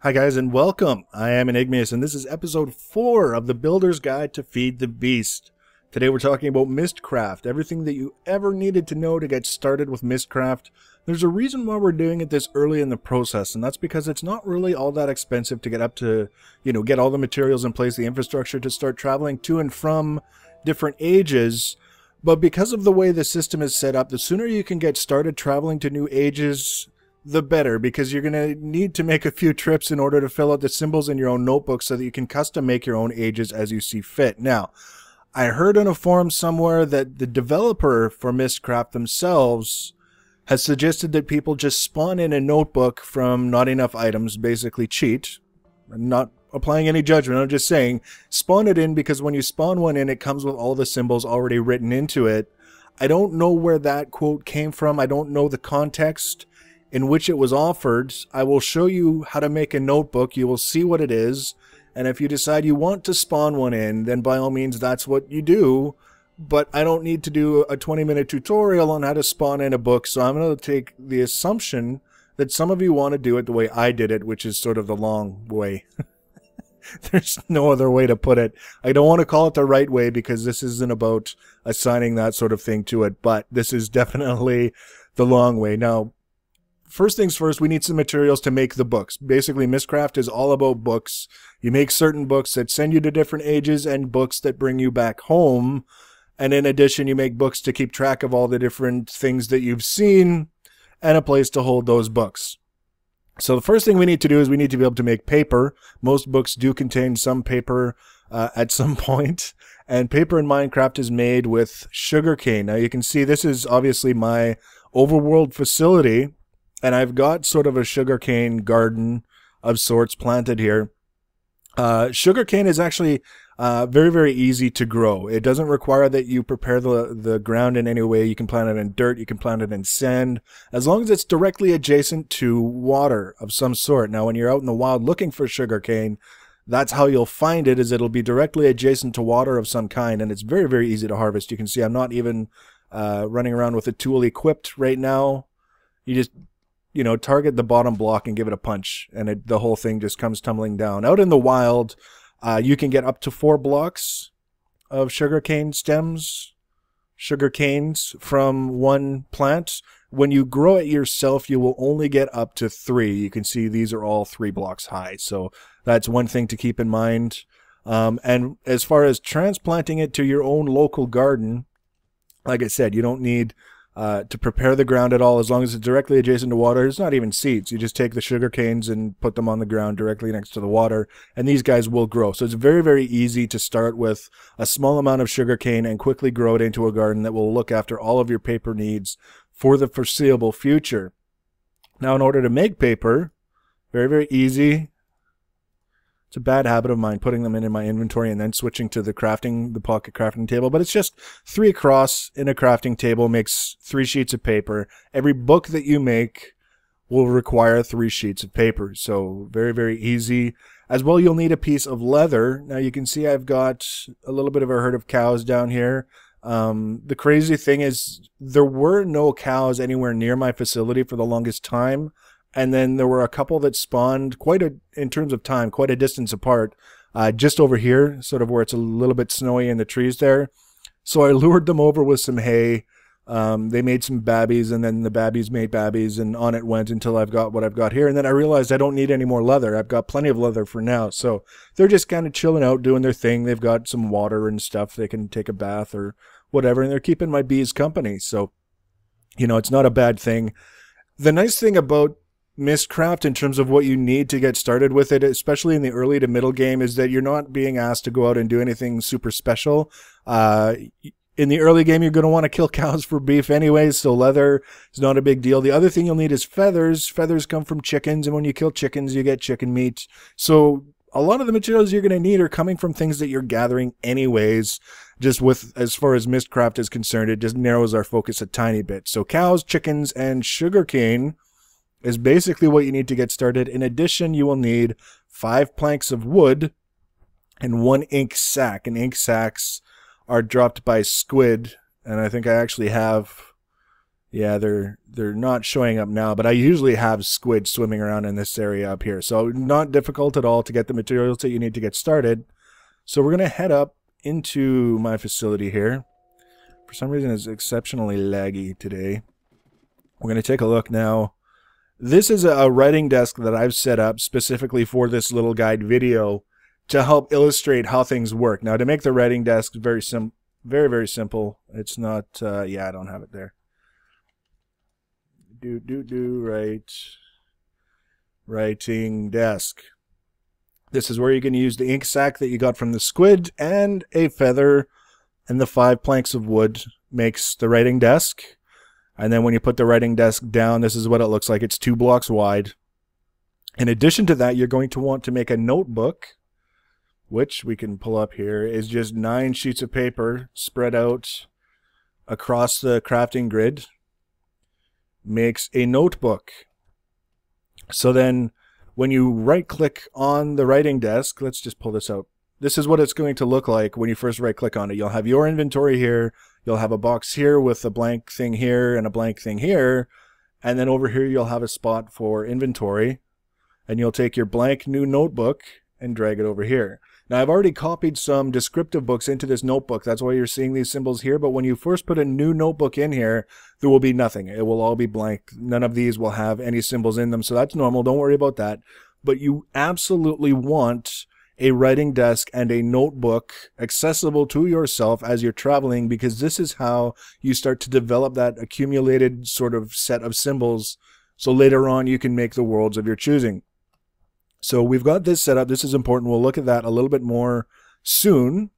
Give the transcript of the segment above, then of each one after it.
Hi guys and welcome. I am Enigmius and this is episode 4 of the Builder's Guide to Feed the Beast. Today we're talking about MystCraft, everything that you ever needed to know to get started with MystCraft. There's a reason why we're doing it this early in the process, and that's because it's not really all that expensive to get up to, get all the materials in place, the infrastructure to start traveling to and from different ages. But because of the way the system is set up, the sooner you can get started traveling to new ages, the better, because you're going to need to make a few trips in order to fill out the symbols in your own notebook so that you can custom make your own ages as you see fit. Now, I heard on a forum somewhere that the developer for MystCraft themselves has suggested that people just spawn in a notebook from not enough items, basically cheat. I'm not applying any judgment, I'm just saying spawn it in, because when you spawn one in, it comes with all the symbols already written into it. I don't know where that quote came from. I don't know the context in which it was offered. I will show you how to make a notebook. You will see what it is, and if you decide you want to spawn one in, then by all means that's what you do. But I don't need to do a 20-minute tutorial on how to spawn in a book, so I'm going to take the assumption that some of you want to do it the way I did it, which is sort of the long way. There's no other way to put it. I don't want to call it the right way because this isn't about assigning that sort of thing to it, but this is definitely the long way. Now, first things first, we need some materials to make the books. Basically, MystCraft is all about books. You make certain books that send you to different ages and books that bring you back home. And in addition, you make books to keep track of all the different things that you've seen and a place to hold those books. So the first thing we need to do is we need to be able to make paper. Most books do contain some paper at some point. And paper in Minecraft is made with sugarcane. Now you can see this is obviously my overworld facility. And I've got sort of a sugarcane garden of sorts planted here. Sugarcane is actually very, very easy to grow. It doesn't require that you prepare the ground in any way. You can plant it in dirt, you can plant it in sand, as long as it's directly adjacent to water of some sort. Now, when you're out in the wild looking for sugarcane, that's how you'll find it, is it'll be directly adjacent to water of some kind, and it's very, very easy to harvest. You can see I'm not even running around with a tool equipped right now. You just target the bottom block and give it a punch, and the whole thing just comes tumbling down. Out in the wild, you can get up to 4 blocks of sugarcane stems, sugar canes from one plant. When you grow it yourself, you will only get up to 3. You can see these are all 3 blocks high, so that's one thing to keep in mind. And as far as transplanting it to your own local garden, like I said, you don't need to prepare the ground at all, as long as it's directly adjacent to water. It's not even seeds. You just take the sugar canes and put them on the ground directly next to the water, and these guys will grow. So it's very, very easy to start with a small amount of sugar cane and quickly grow it into a garden that will look after all of your paper needs for the foreseeable future. Now, in order to make paper, very, very easy. It's a bad habit of mine putting them in my inventory and then switching to the pocket crafting table. But it's just 3 across in a crafting table makes 3 sheets of paper. Every book that you make will require 3 sheets of paper. So very, very easy. As well, you'll need a piece of leather. Now you can see I've got a little bit of a herd of cows down here. The crazy thing is there were no cows anywhere near my facility for the longest time. And then there were a couple that spawned in terms of time, quite a distance apart, just over here, sort of where it's a little bit snowy in the trees there. So I lured them over with some hay. They made some babbies, and then the babbies made babbies, and on it went until I've got what I've got here. And then I realized I don't need any more leather. I've got plenty of leather for now. So they're just kind of chilling out, doing their thing. They've got some water and stuff. They can take a bath or whatever, and they're keeping my bees company. So, it's not a bad thing. The nice thing about MystCraft in terms of what you need to get started with it, especially in the early to middle game, is that you're not being asked to go out and do anything super special. In the early game, you're going to want to kill cows for beef anyways, so leather is not a big deal. The other thing you'll need is feathers. Feathers come from chickens, and when you kill chickens, you get chicken meat. So a lot of the materials you're going to need are coming from things that you're gathering anyways. Just as far as MystCraft is concerned, it just narrows our focus a tiny bit. So cows, chickens, and sugarcane is basically what you need to get started. In addition, you will need 5 planks of wood and 1 ink sac. And ink sacs are dropped by squid, and I think I actually have Yeah, they're not showing up now, but I usually have squid swimming around in this area up here. So not difficult at all to get the materials that you need to get started. So we're going to head up into my facility here. For some reason it's exceptionally laggy today. We're going to take a look now. This is a writing desk that I've set up specifically for this little guide video to help illustrate how things work. Now, to make the writing desk very simple. It's not, yeah, I don't have it there. Writing desk. This is where you can use the ink sac that you got from the squid, and a feather and the 5 planks of wood makes the writing desk. And then when you put the writing desk down, this is what it looks like. It's 2 blocks wide. In addition to that, you're going to want to make a notebook, which we can pull up here, is just 9 sheets of paper spread out across the crafting grid. Makes a notebook. So then when you right click on the writing desk, let's just pull this out. This is what it's going to look like when you first right click on it. You'll have your inventory here, you'll have a box here with a blank thing here and a blank thing here, and then over here you'll have a spot for inventory, and you'll take your blank new notebook and drag it over here. Now, I've already copied some descriptive books into this notebook. That's why you're seeing these symbols here. But when you first put a new notebook in here, there will be nothing. It will all be blank. None of these will have any symbols in them. So that's normal. Don't worry about that. But you absolutely want a writing desk and a notebook accessible to yourself as you're traveling, because this is how you start to develop that accumulated sort of set of symbols. So later on, you can make the worlds of your choosing. So we've got this set up. This is important. We'll look at that a little bit more soon.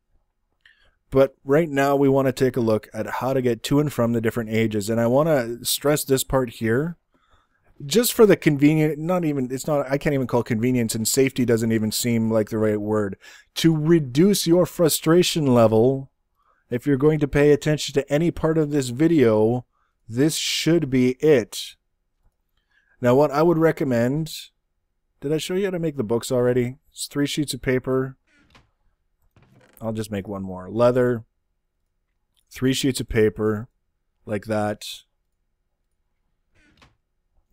But right now we want to take a look at how to get to and from the different ages. And I want to stress this part here. Just for the convenient, I can't even call convenience, and safety doesn't even seem like the right word. To reduce your frustration level, if you're going to pay attention to any part of this video, this should be it. Now what I would recommend... Did I show you how to make the books already? It's 3 sheets of paper. I'll just make one more. Leather. 3 sheets of paper. Like that.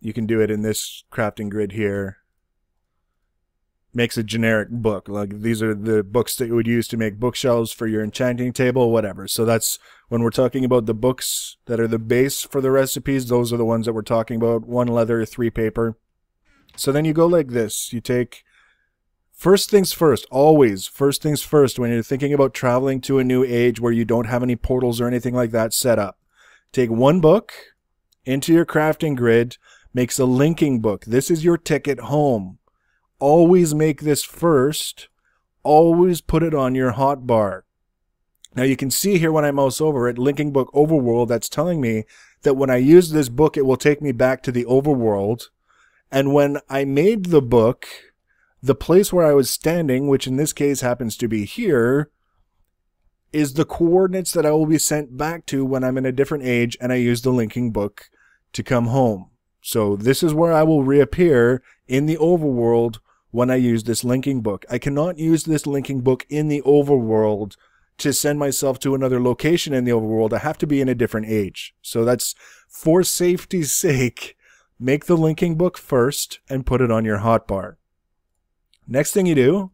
You can do it in this crafting grid here. Makes a generic book. Like, these are the books that you would use to make bookshelves for your enchanting table, whatever. So that's when we're talking about the books that are the base for the recipes. Those are the ones that we're talking about. 1 leather, 3 paper. So then you go like this. You take, first things first, always first things first when you're thinking about traveling to a new age where you don't have any portals or anything like that set up. Take 1 book into your crafting grid, makes a linking book. This is your ticket home. Always make this first. Always put it on your hotbar. Now you can see here when I mouse over it, linking book overworld, that's telling me that when I use this book, it will take me back to the overworld. And when I made the book, the place where I was standing, which in this case happens to be here, is the coordinates that I will be sent back to when I'm in a different age and I use the linking book to come home. So this is where I will reappear in the overworld when I use this linking book. I cannot use this linking book in the overworld to send myself to another location in the overworld. I have to be in a different age. So that's, for safety's sake, make the linking book first and put it on your hotbar. Next thing you do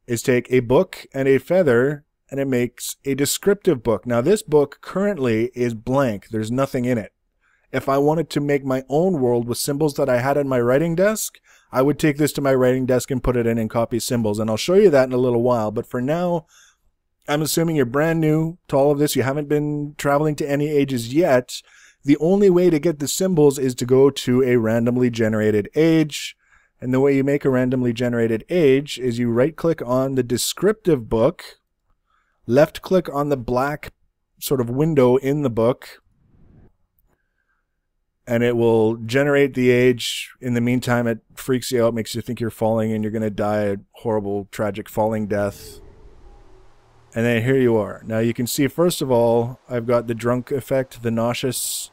is take a book and a feather, and it makes a descriptive book. Now this book currently is blank. There's nothing in it. If I wanted to make my own world with symbols that I had on my writing desk, I would take this to my writing desk and put it in and copy symbols. And I'll show you that in a little while. But for now, I'm assuming you're brand new to all of this. You haven't been traveling to any ages yet. The only way to get the symbols is to go to a randomly generated age. And the way you make a randomly generated age is you right-click on the descriptive book, left-click on the black sort of window in the book, and it will generate the age. In the meantime, it freaks you out, makes you think you're falling and you're going to die a horrible, tragic falling death. And then here you are. Now you can see, first of all, I've got the drunk effect, the nauseous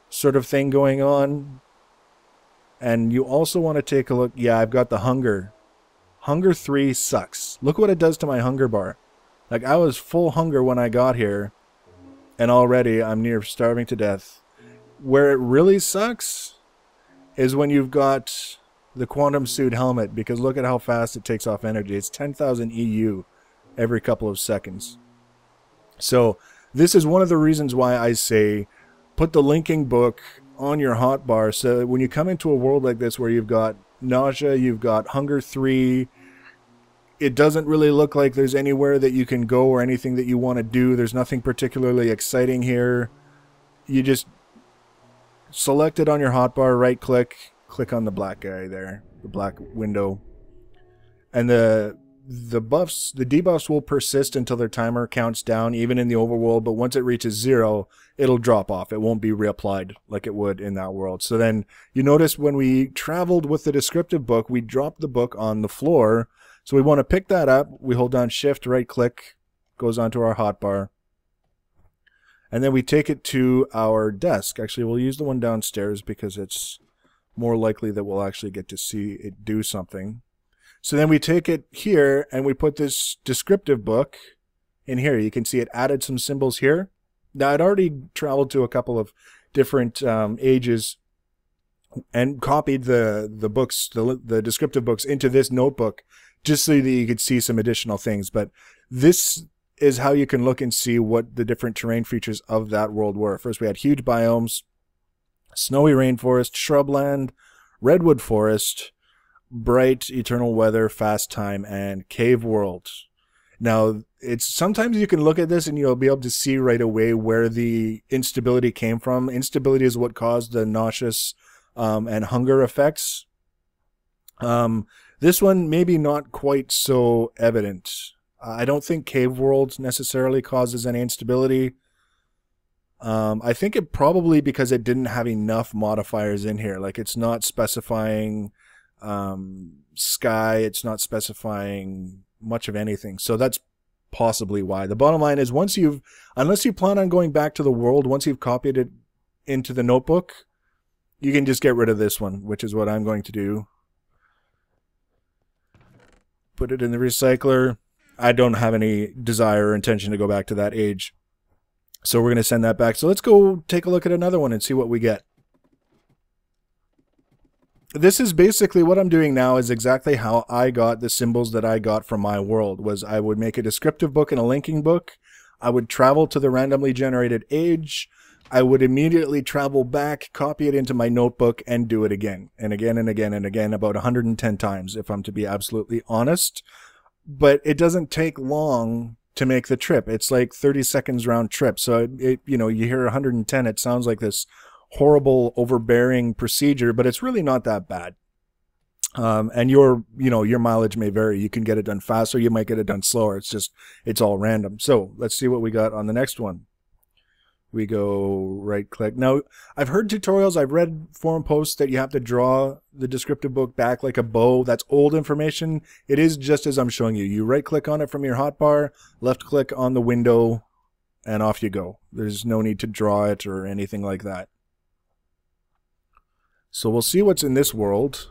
sort of thing going on. And you also want to take a look. Yeah, I've got the hunger. Hunger 3 sucks. Look what it does to my hunger bar. Like, I was full hunger when I got here, and already I'm near starving to death. Where it really sucks is when you've got the quantum suit helmet, because look at how fast it takes off energy. It's 10,000 EU every couple of seconds. So this is one of the reasons why I say put the linking book on your hotbar, so that when you come into a world like this where you've got nausea, you've got hunger 3, it doesn't really look like there's anywhere that you can go or anything that you want to do. There's nothing particularly exciting here. You just select it on your hotbar, right click, click on the black guy there, the black window, and the debuffs will persist until their timer counts down, even in the overworld, but once it reaches 0, it'll drop off. It won't be reapplied like it would in that world. So then you notice when we traveled with the descriptive book, we dropped the book on the floor. So we want to pick that up. We hold down shift, right click, goes onto our hotbar. And then we take it to our desk. Actually, we'll use the one downstairs because it's more likely that we'll actually get to see it do something. So then we take it here and we put this descriptive book in here. You can see it added some symbols here. Now, I'd already traveled to a couple of different ages and copied the books, the descriptive books, into this notebook just so that you could see some additional things. But this is how you can look and see what the different terrain features of that world were. First, we had huge biomes, snowy rainforest, shrubland, redwood forest, bright eternal weather, fast time, and cave world. Now, it's sometimes you can look at this and you'll be able to see right away where the instability came from. Instability is what caused the nauseous and hunger effects. This one maybe not quite so evident. I don't think cave world necessarily causes any instability. I think it probably because it didn't have enough modifiers in here. Like, it's not specifying sky, it's not specifying much of anything. So that's possibly why. The bottom line is, unless you plan on going back to the world, once you've copied it into the notebook, you can just get rid of this one, which is what I'm going to do. Put it in the recycler. I don't have any desire or intention to go back to that age. So we're going to send that back. So let's go take a look at another one and see what we get. This is basically what I'm doing now is exactly how I got the symbols that I got from my world. Was I would make a descriptive book and a linking book. I would travel to the randomly generated age. I would immediately travel back, copy it into my notebook, and do it again and again and again and again, about 110 times if I'm to be absolutely honest. But it doesn't take long to make the trip. It's like 30 seconds round trip. So you know, you hear 110, it sounds like this horrible overbearing procedure, but it's really not that bad. And your mileage may vary. You can get it done faster, you might get it done slower. It's all random. So let's see what we got on the next one. We go right click. Now, I've heard tutorials, I've read forum posts that you have to draw the descriptive book back like a bow. That's old information. It is just as I'm showing you. You right click on it from your hotbar, left click on the window, and off you go. There's no need to draw it or anything like that. So we'll see what's in this world.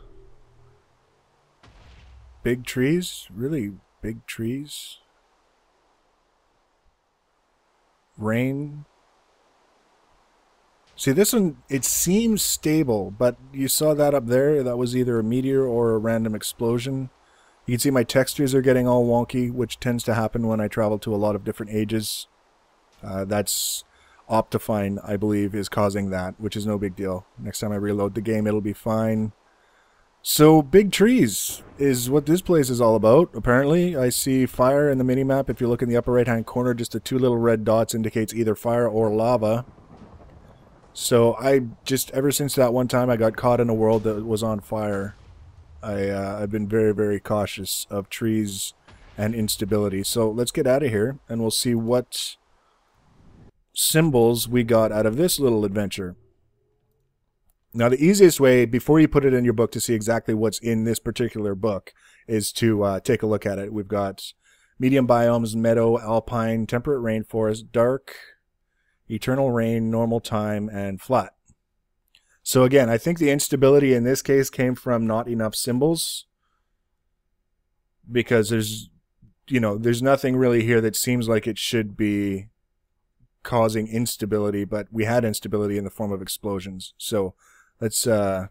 Big trees? Really big trees? Rain? See, this one, it seems stable, but you saw that up there? That was either a meteor or a random explosion. You can see my textures are getting all wonky, which tends to happen when I travel to a lot of different ages. That's Optifine, I believe, is causing that, which is no big deal. Next time I reload the game, it'll be fine. So, big trees is what this place is all about, apparently. I see fire in the minimap. If you look in the upper right-hand corner, just the 2 little red dots indicates either fire or lava. So, ever since that one time I got caught in a world that was on fire, I've been very, very cautious of trees and instability. So, let's get out of here, and we'll see what symbols we got out of this little adventure. Now, the easiest way, before you put it in your book to see exactly what's in this particular book, is to take a look at it. We've got medium biomes, meadow, alpine, temperate rainforest, dark, eternal rain, normal time, and flat. So again, I think the instability in this case came from not enough symbols, because there's nothing really here that seems like it should be causing instability, but we had instability in the form of explosions. So let's, well,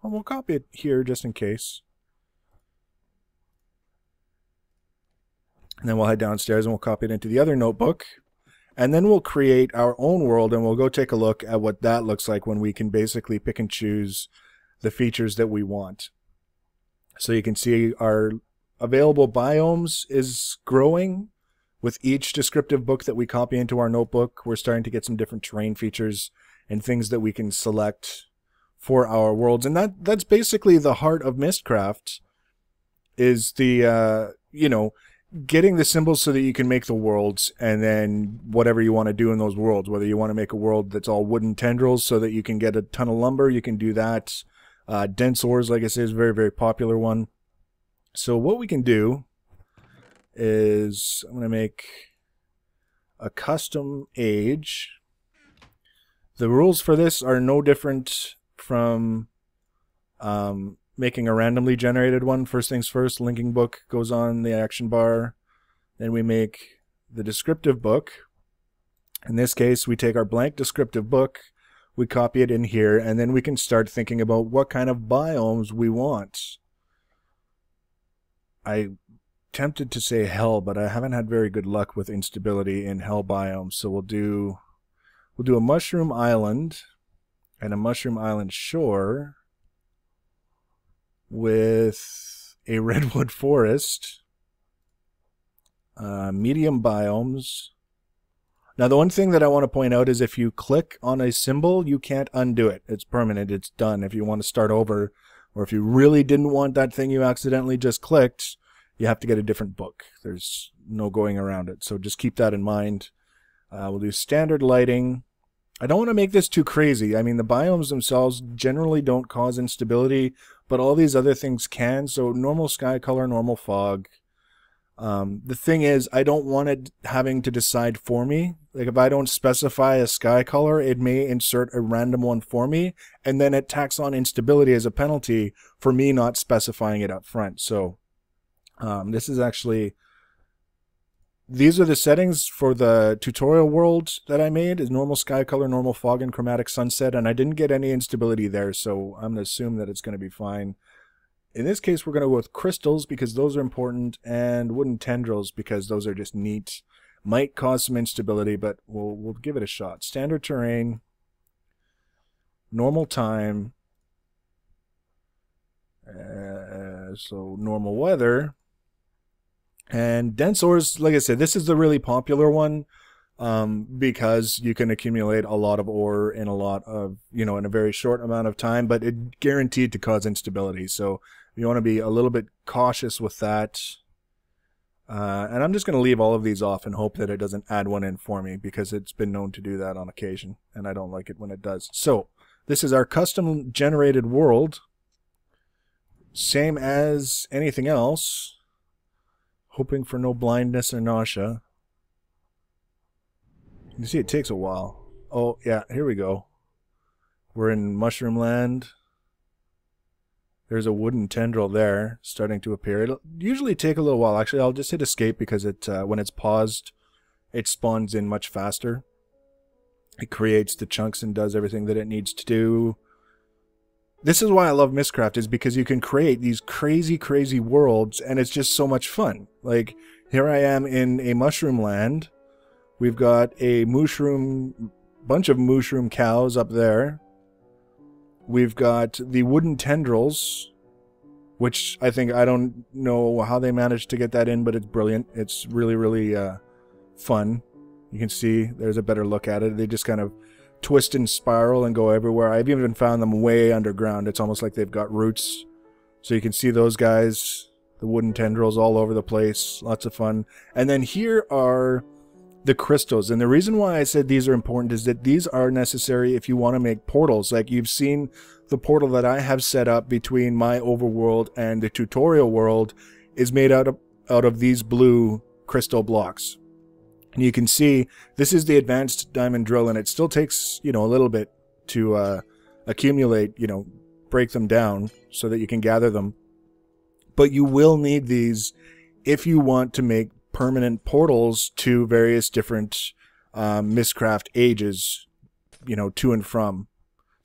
we'll copy it here just in case. And then we'll head downstairs and we'll copy it into the other notebook. And then we'll create our own world and we'll go take a look at what that looks like when we can basically pick and choose the features that we want. So you can see our available biomes is growing. With each descriptive book that we copy into our notebook, we're starting to get some different terrain features and things that we can select for our worlds. And that's basically the heart of MystCraft, is the, you know, getting the symbols so that you can make the worlds, and then whatever you want to do in those worlds, whether you want to make a world that's all wooden tendrils so that you can get a ton of lumber, you can do that. Dense ores, like I said, is a very, very popular one. So what we can do is I'm going to make a custom age. The rules for this are no different from making a randomly generated one. First things first, linking book goes on the action bar. Then we make the descriptive book. In this case, we take our blank descriptive book, we copy it in here, and then we can start thinking about what kind of biomes we want. I tempted to say hell, but I haven't had very good luck with instability in hell biomes. So we'll do a mushroom island and a mushroom island shore with a redwood forest, medium biomes. Now the one thing that I want to point out is if you click on a symbol, you can't undo it. It's permanent, it's done. If you want to start over, or if you really didn't want that thing you accidentally just clicked, you have to get a different book. There's no going around it. So just keep that in mind. We'll do standard lighting. I don't want to make this too crazy. I mean, the biomes themselves generally don't cause instability, but all these other things can. So normal sky color, normal fog. The thing is, I don't want it having to decide for me. Like if I don't specify a sky color, it may insert a random one for me, and then it tacks on instability as a penalty for me not specifying it up front. So this is actually, these are the settings for the tutorial world that I made, is normal sky color, normal fog, and chromatic sunset, and I didn't get any instability there, so I'm going to assume that it's going to be fine. In this case, we're going to go with crystals because those are important, and wooden tendrils because those are just neat. Might cause some instability, but we'll give it a shot. Standard terrain, normal time, so normal weather. And dense ores, like I said, this is the really popular one because you can accumulate a lot of ore in a lot of, in a very short amount of time, but it's guaranteed to cause instability. So you want to be a little bit cautious with that. And I'm just going to leave all of these off and hope that it doesn't add one in for me because it's been known to do that on occasion, and I don't like it when it does. So this is our custom generated world. Same as anything else. Hoping for no blindness or nausea. You can see it takes a while. Oh, yeah, here we go. We're in Mushroom Land. There's a wooden tendril there starting to appear. It'll usually take a little while. Actually, I'll just hit escape because it when it's paused, it spawns in much faster. It creates the chunks and does everything that it needs to do. This is why I love MystCraft, is because you can create these crazy, crazy worlds, and it's just so much fun. Like, here I am in a mushroom land. We've got a bunch of mushroom cows up there. We've got the wooden tendrils, which I don't know how they managed to get that in, but it's brilliant. It's really, really fun. You can see there's a better look at it. They just kind of twist and spiral and go everywhere. I've even found them way underground. It's almost like they've got roots. So you can see those guys, the wooden tendrils all over the place. Lots of fun. And then here are the crystals. And the reason why I said these are important is that these are necessary if you want to make portals. Like you've seen the portal that I have set up between my overworld and the tutorial world is made out of these blue crystal blocks. And you can see this is the advanced diamond drill, and it still takes, a little bit to accumulate, break them down so that you can gather them. But you will need these if you want to make permanent portals to various different MystCraft ages, you know, to and from.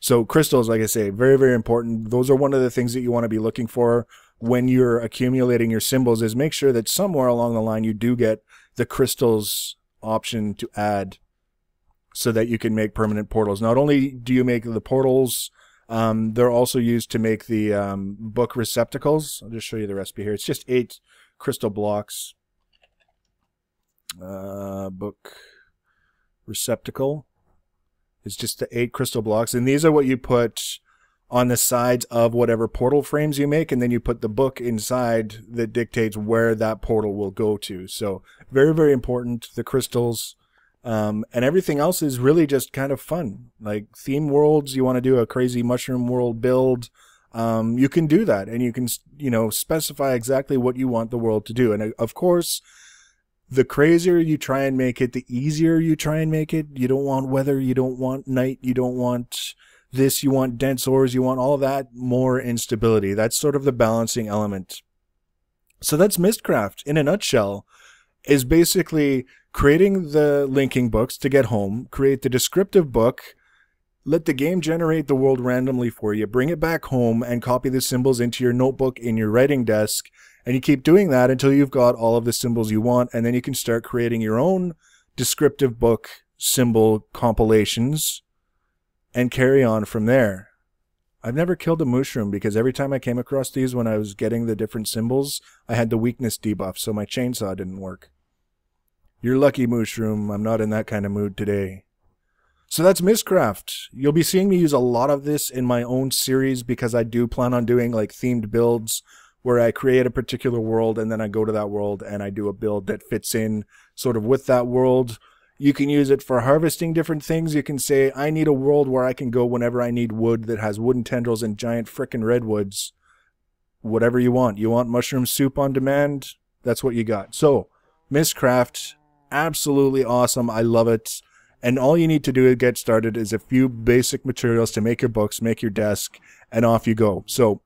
So crystals, like I say, very, very important. Those are one of the things that you want to be looking for when you're accumulating your symbols, is make sure that somewhere along the line you do get the crystals option to add so that you can make permanent portals. Not only do you make the portals, they're also used to make the book receptacles. I'll just show you the recipe here. It's just 8 crystal blocks. Book receptacle. It's just the 8 crystal blocks, and these are what you put on the sides of whatever portal frames you make, and then you put the book inside that dictates where that portal will go to. So very, very important, the crystals. And everything else is really just kind of fun. Like theme worlds, you want to do a crazy mushroom world build, you can do that, and you can, you know, specify exactly what you want the world to do. And of course, the crazier you try and make it, the easier you try and make it. You don't want weather, you don't want night, you don't want this, you want dense ores, you want all of that, more instability. That's sort of the balancing element. So that's MystCraft in a nutshell, is basically creating the linking books to get home, create the descriptive book, let the game generate the world randomly for you, bring it back home, and copy the symbols into your notebook in your writing desk. And you keep doing that until you've got all of the symbols you want, and then you can start creating your own descriptive book symbol compilations and carry on from there. I've never killed a mushroom because every time I came across these when I was getting the different symbols, I had the weakness debuff, so my chainsaw didn't work. You're lucky, mushroom. I'm not in that kind of mood today. So that's MystCraft. You'll be seeing me use a lot of this in my own series because I do plan on doing like themed builds where I create a particular world and then I go to that world and I do a build that fits in sort of with that world. You can use it for harvesting different things. You can say, I need a world where I can go whenever I need wood that has wooden tendrils and giant frickin' redwoods. Whatever you want. You want mushroom soup on demand? That's what you got. So, MystCraft, absolutely awesome. I love it. And all you need to do to get started is a few basic materials to make your books, make your desk, and off you go. So,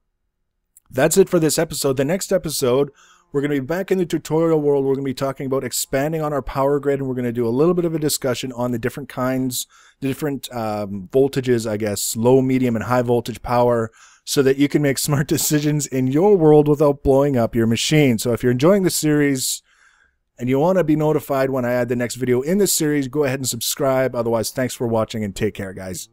that's it for this episode. The next episode, we're going to be back in the tutorial world. We're going to be talking about expanding on our power grid, and we're going to do a little bit of a discussion on the different kinds, the different voltages, I guess, low, medium, and high voltage power, so that you can make smart decisions in your world without blowing up your machine. So if you're enjoying the series and you want to be notified when I add the next video in this series, go ahead and subscribe. Otherwise, thanks for watching and take care, guys.